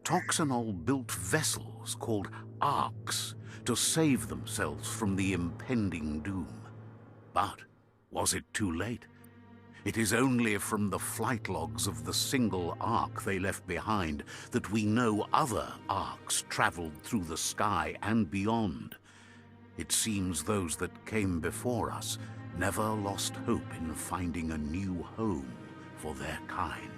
Toxanol built vessels called arks to save themselves from the impending doom. But was it too late? It is only from the flight logs of the single ark they left behind that we know other arks traveled through the sky and beyond. It seems those that came before us never lost hope in finding a new home for their kind.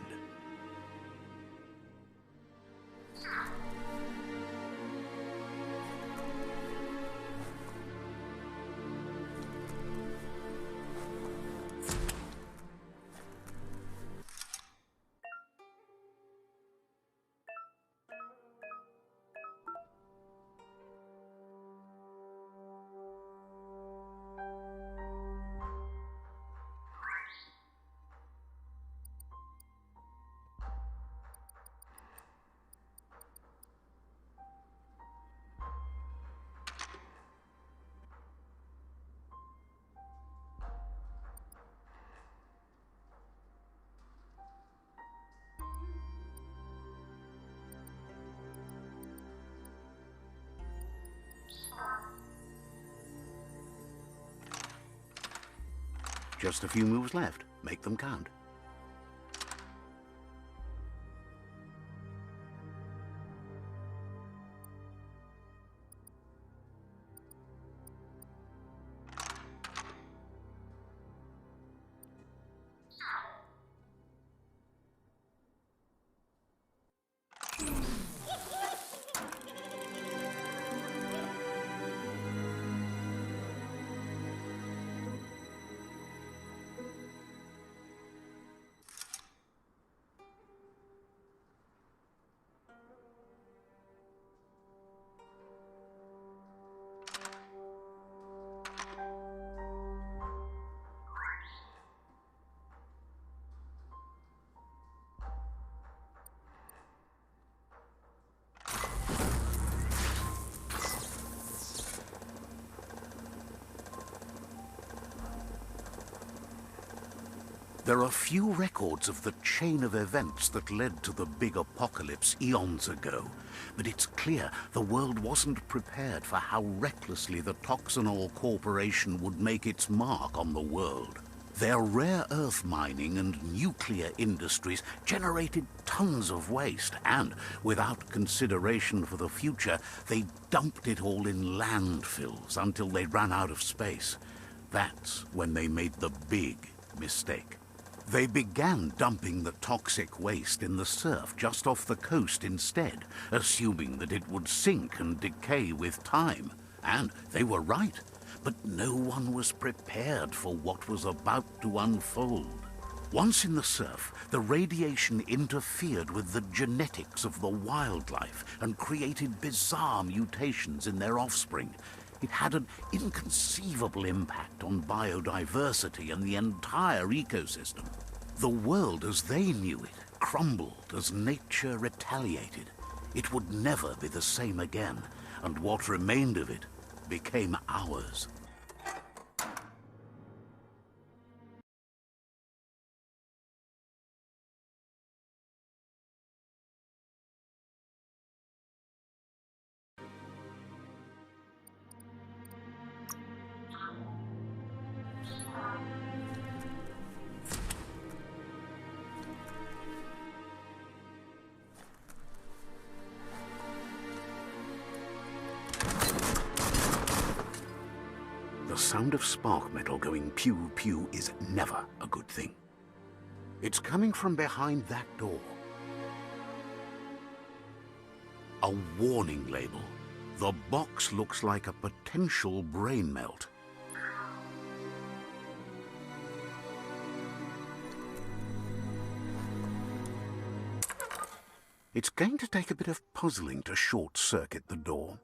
Just a few moves left. Make them count. There are few records of the chain of events that led to the big apocalypse eons ago, but it's clear the world wasn't prepared for how recklessly the Toxanol Corporation would make its mark on the world. Their rare earth mining and nuclear industries generated tons of waste, and without consideration for the future, they dumped it all in landfills until they ran out of space. That's when they made the big mistake. They began dumping the toxic waste in the surf just off the coast instead, assuming that it would sink and decay with time. And they were right, but no one was prepared for what was about to unfold. Once in the surf, the radiation interfered with the genetics of the wildlife and created bizarre mutations in their offspring. It had an inconceivable impact on biodiversity and the entire ecosystem. The world as they knew it crumbled as nature retaliated. It would never be the same again, and what remained of it became ours. The sound of spark metal going pew-pew is never a good thing. It's coming from behind that door. A warning label. The box looks like a potential brain melt. It's going to take a bit of puzzling to short-circuit the door.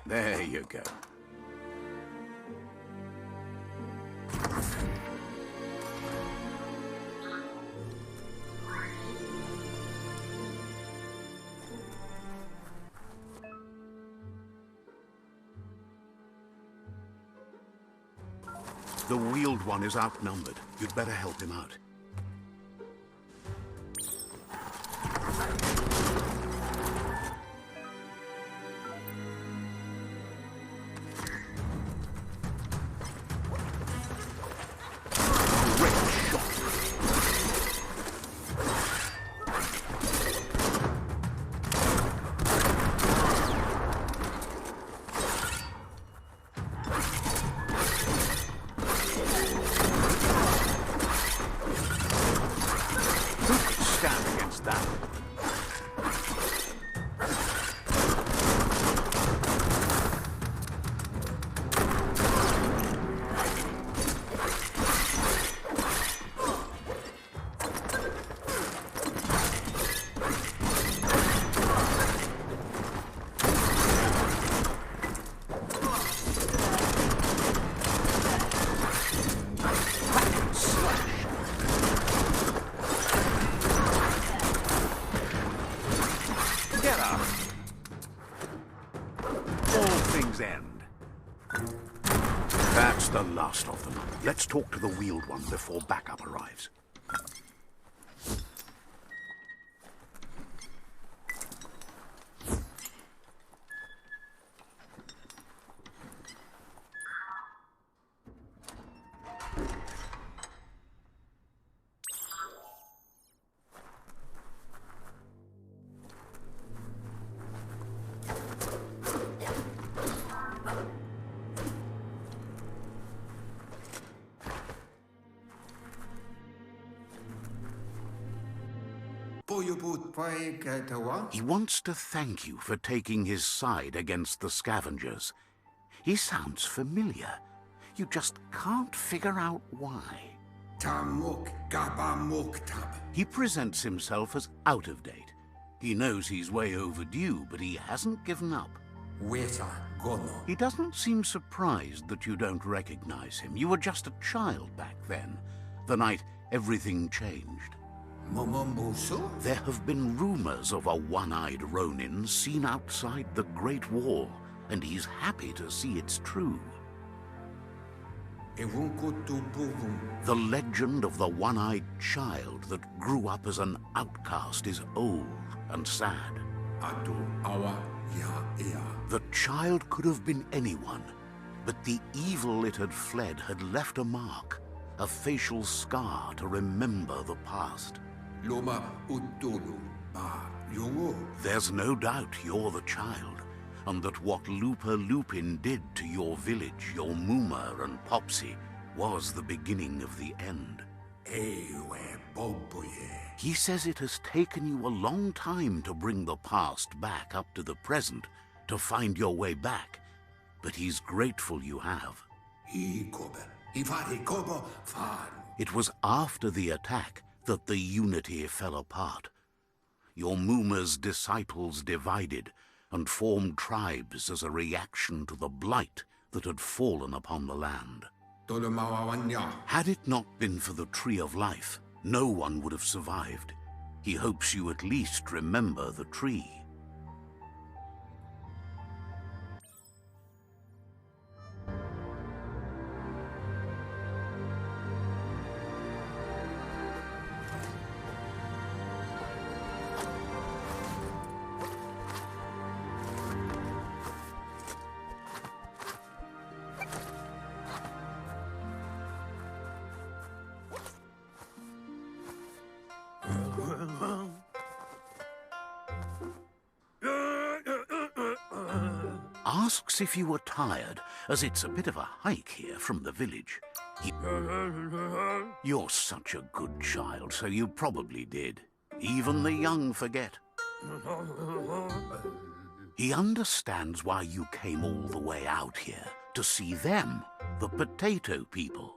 There you go. The Wheeled One is outnumbered. You'd better help him out. That's the last of them. Let's talk to the Wheeled One before backup arrives. He wants to thank you for taking his side against the scavengers. He sounds familiar. You just can't figure out why. He presents himself as out of date. He knows he's way overdue, but he hasn't given up. He doesn't seem surprised that you don't recognize him. You were just a child back then, the night everything changed. There have been rumors of a one-eyed Ronin seen outside the Great Wall, and he's happy to see it's true. The legend of the one-eyed child that grew up as an outcast is old and sad. The child could have been anyone, but the evil it had fled had left a mark, a facial scar to remember the past. There's no doubt you're the child, and that what Lupa Lupin did to your village, your Muma and Popsy, was the beginning of the end. He says it has taken you a long time to bring the past back up to the present, to find your way back, but he's grateful you have. It was after the attack that the unity fell apart. Your Muma's disciples divided and formed tribes as a reaction to the blight that had fallen upon the land. Had it not been for the Tree of Life, no one would have survived. He hopes you at least remember the tree. Asks if you were tired, as it's a bit of a hike here from the village. You're such a good child, so you probably did. Even the young forget. He understands why you came all the way out here, to see them, the Potato People.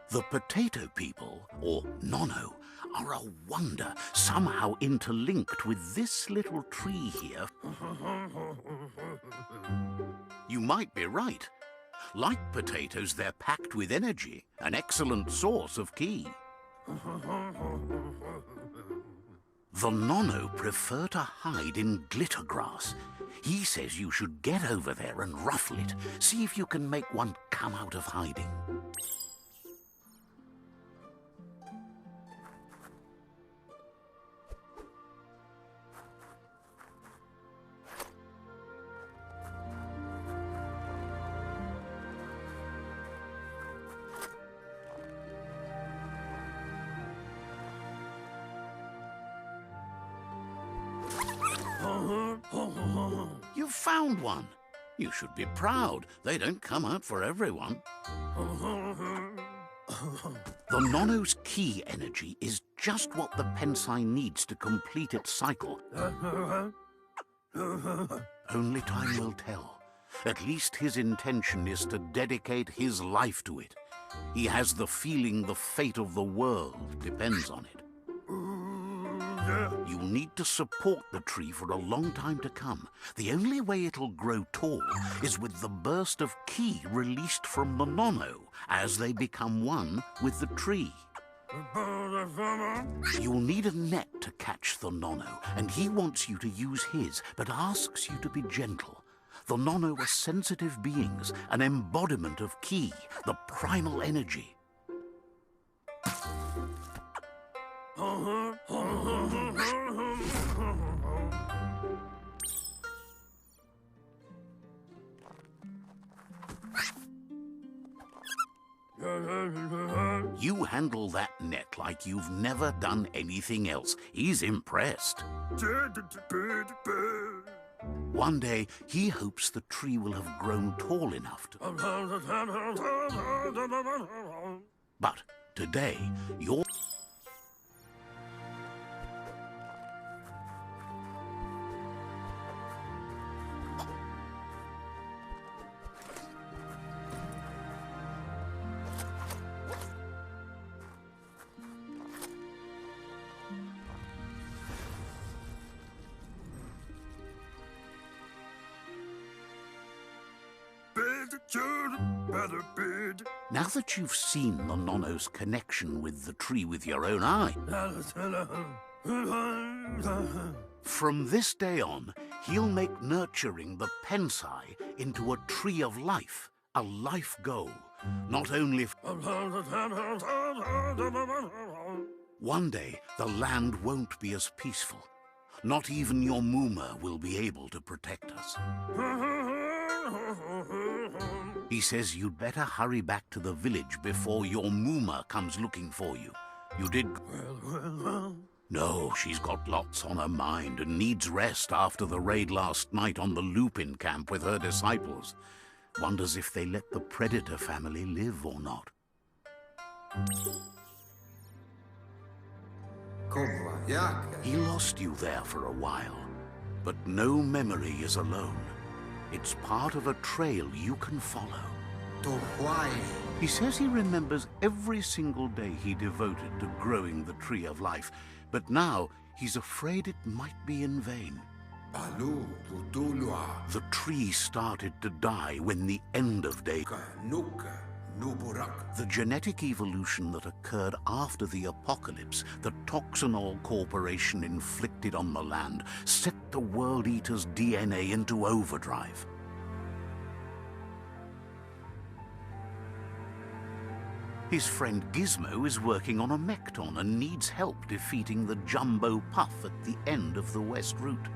The Potato People, or Nono, are a wonder, somehow interlinked with this little tree here. You might be right. Like potatoes, they're packed with energy, an excellent source of ki. The Nono prefer to hide in glitter grass. He says you should get over there and ruffle it. See if you can make one come out of hiding. You've found one. You should be proud. They don't come out for everyone. The Nono's key energy is just what the Pensai needs to complete its cycle. Only time will tell. At least his intention is to dedicate his life to it. He has the feeling the fate of the world depends on it. You'll need to support the tree for a long time to come. The only way it'll grow tall is with the burst of ki released from the Nono as they become one with the tree. You'll need a net to catch the Nono, and he wants you to use his, but asks you to be gentle. The Nono are sensitive beings, an embodiment of ki, the primal energy. You handle that net like you've never done anything else. He's impressed. One day, he hopes the tree will have grown tall enough to... But today, you're... Now that you've seen the Nono's connection with the tree with your own eye, from this day on, he'll make nurturing the Pensai into a tree of life, a life goal, not only... One day, the land won't be as peaceful. Not even your Muma will be able to protect us. He says you'd better hurry back to the village before your Muma comes looking for you. You did... No, she's got lots on her mind and needs rest after the raid last night on the Lupin camp with her disciples. Wonders if they let the Predator family live or not. He lost you there for a while, but no memory is alone. It's part of a trail you can follow. He says he remembers every single day he devoted to growing the Tree of Life, but now he's afraid it might be in vain. The tree started to die when the end of day... The genetic evolution that occurred after the apocalypse that Toxanol Corporation inflicted on the land set the World Eater's DNA into overdrive. His friend Gizmo is working on a Mekton and needs help defeating the Jumbo Puff at the end of the West Route.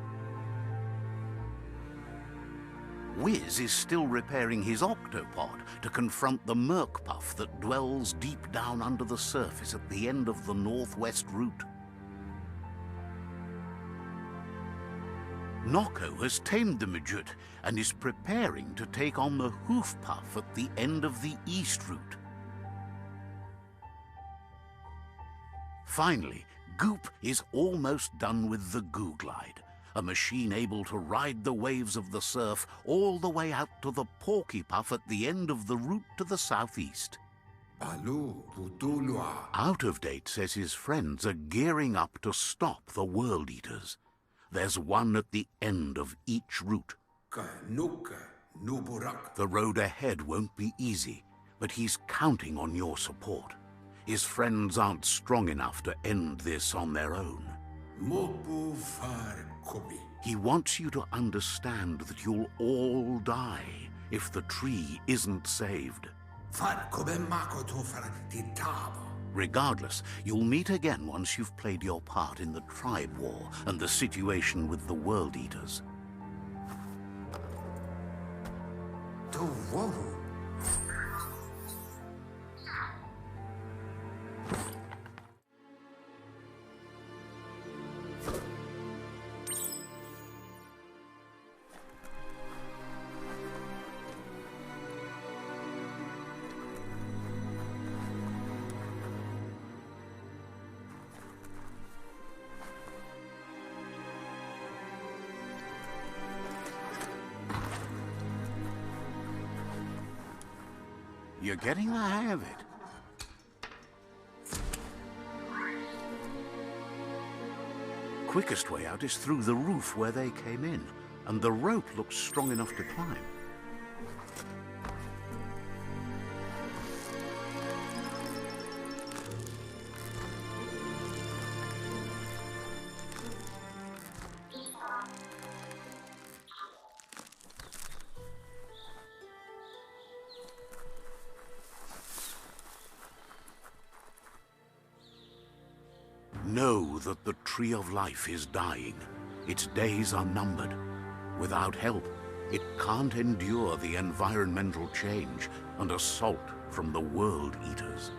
Wiz is still repairing his octopod to confront the Merc-Puff that dwells deep down under the surface at the end of the Northwest Route. Nocco has tamed the midget and is preparing to take on the Hoof-Puff at the end of the East Route. Finally, Goop is almost done with the Googlide, a machine able to ride the waves of the surf all the way out to the Porky Puff at the end of the route to the southeast. Out of Date says his friends are gearing up to stop the World Eaters. There's one at the end of each route. The road ahead won't be easy, but he's counting on your support. His friends aren't strong enough to end this on their own. Mopu far kobi. He wants you to understand that you'll all die if the tree isn't saved. Far kobe mako to far titabo. Regardless, you'll meet again once you've played your part in the tribe war and the situation with the World Eaters. To woru. You're getting the hang of it. Quickest way out is through the roof where they came in, and the rope looks strong enough to climb. Know that the Tree of Life is dying. Its days are numbered. Without help, it can't endure the environmental change and assault from the World Eaters.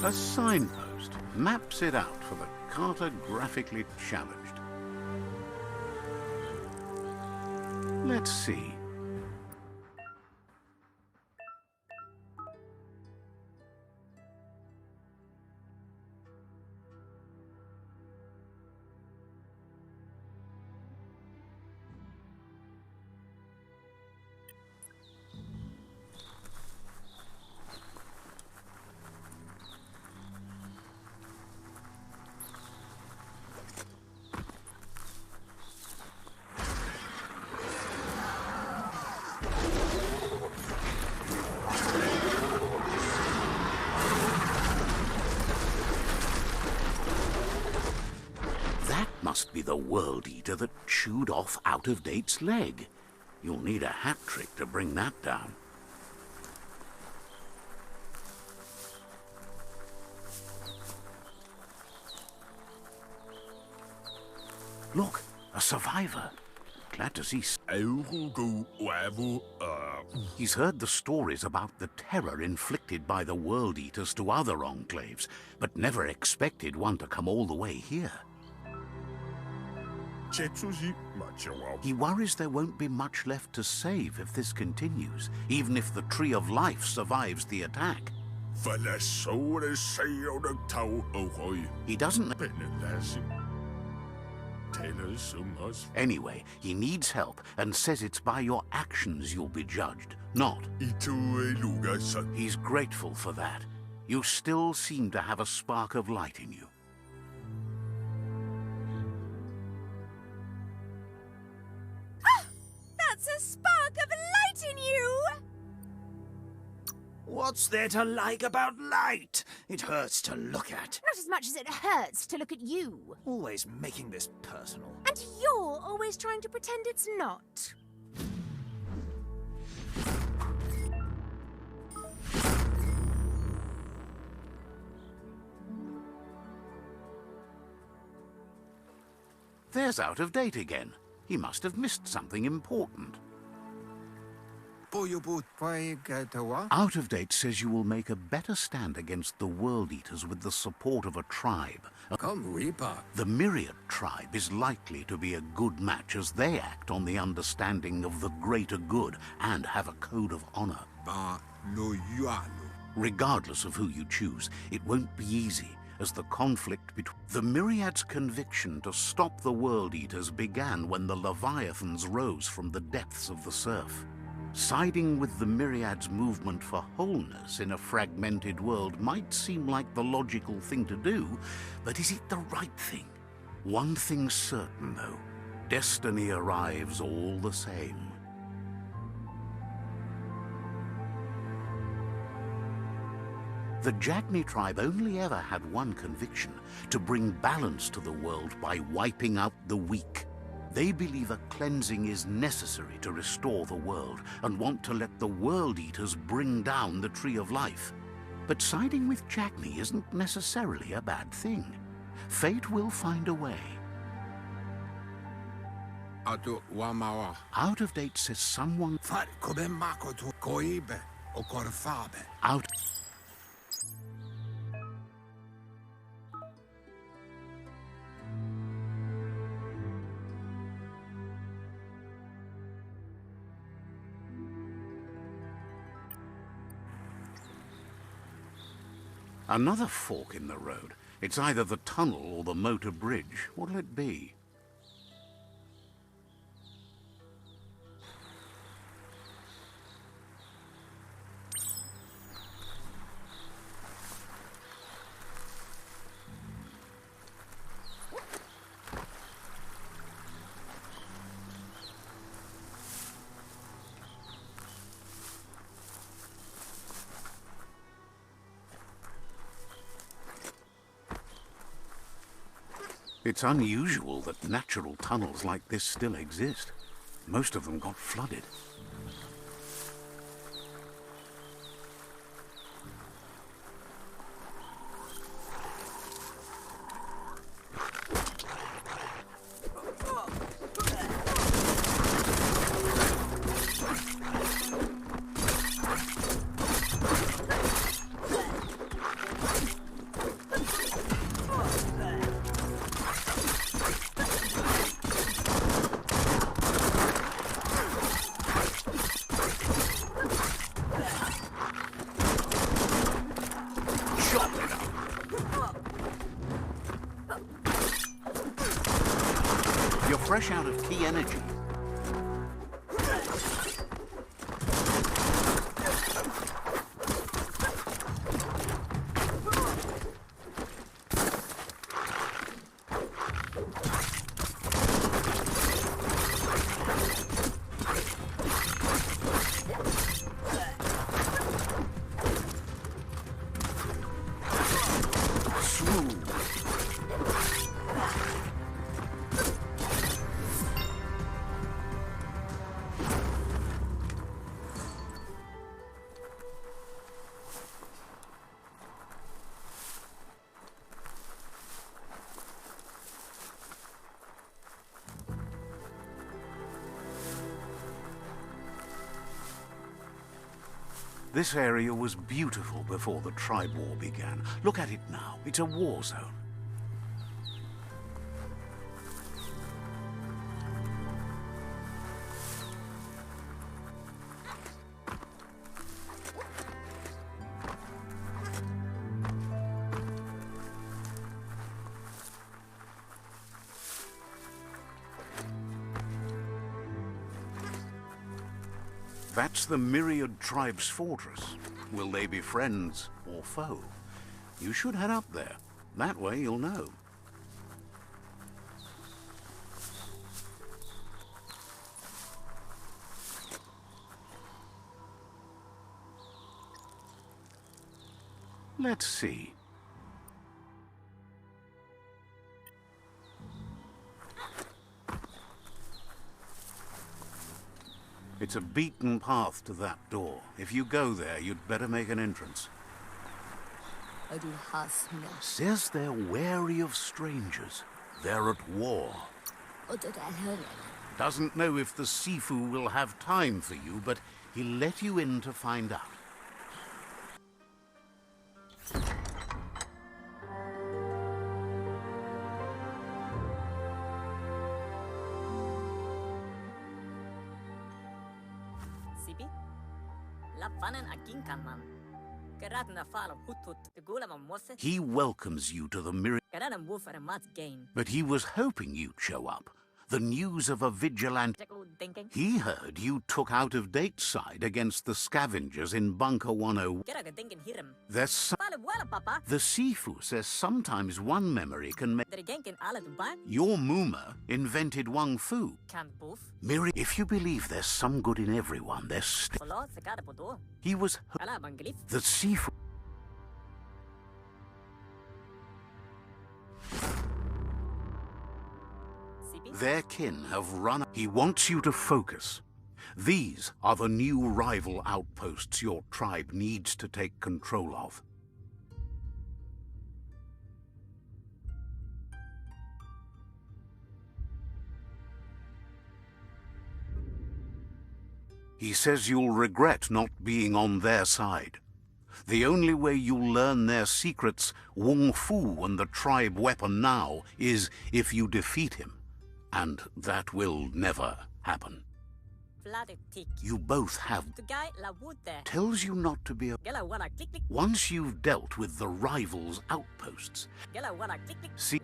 A signpost maps it out for the cartographically challenged. Let's see. Must be the World Eater that chewed off Out of Date's leg. You'll need a hat trick to bring that down. Look, a survivor. Glad to see. He's heard the stories about the terror inflicted by the World Eaters to other enclaves, but never expected one to come all the way here. He worries there won't be much left to save if this continues, even if the Tree of Life survives the attack. He doesn't. Anyway, he needs help and says it's by your actions you'll be judged, not. He's grateful for that. You still seem to have a spark of light in you. That's a spark of light in you! What's there to like about light? It hurts to look at. Not as much as it hurts to look at you. Always making this personal. And you're always trying to pretend it's not. There's Out of Date again. He must have missed something important. Out of Date says you will make a better stand against the World Eaters with the support of a tribe. The Myriad tribe is likely to be a good match as they act on the understanding of the greater good and have a code of honor. Regardless of who you choose, it won't be easy, as the conflict between the Myriad's conviction to stop the World Eaters began when the Leviathans rose from the depths of the surf. Siding with the Myriad's movement for wholeness in a fragmented world might seem like the logical thing to do, but is it the right thing? One thing's certain, though. Destiny arrives all the same. The Jagni tribe only ever had one conviction: to bring balance to the world by wiping out the weak. They believe a cleansing is necessary to restore the world, and want to let the World Eaters bring down the Tree of Life. But siding with Jagni isn't necessarily a bad thing. Fate will find a way. Atu wamawa. Out of date says someone Far kobe makoto koibe o korfabe. out. Another fork in the road. It's either the tunnel or the motor bridge. What'll it be? It's unusual that natural tunnels like this still exist. Most of them got flooded. You're fresh out of key energy. This area was beautiful before the tribe war began. Look at it now. It's a war zone. That's the Myriad tribe's fortress. Will they be friends or foe? You should head up there. That way you'll know. Let's see. It's a beaten path to that door. If you go there, you'd better make an entrance. Says they're wary of strangers. They're at war. Doesn't know if the Sifu will have time for you, but he'll let you in to find out. He welcomes you to the Myriad, but he was hoping you'd show up. the news of a vigilante. He heard you took out-of-date side against the scavengers in Bunker 10. There's the Sifu says sometimes one memory can make... Your Muma invented Wang Fu. Miri, if you believe there's some good in everyone, there's... He was... The Sifu... Their kin have run... He wants you to focus. These are the new rival outposts your tribe needs to take control of. He says you'll regret not being on their side. The only way you'll learn their secrets, Wung Fu and the tribe weapon now, is if you defeat him. And that will never happen. You both have... Tells you not to be... Once you've dealt with the rivals' outposts... See...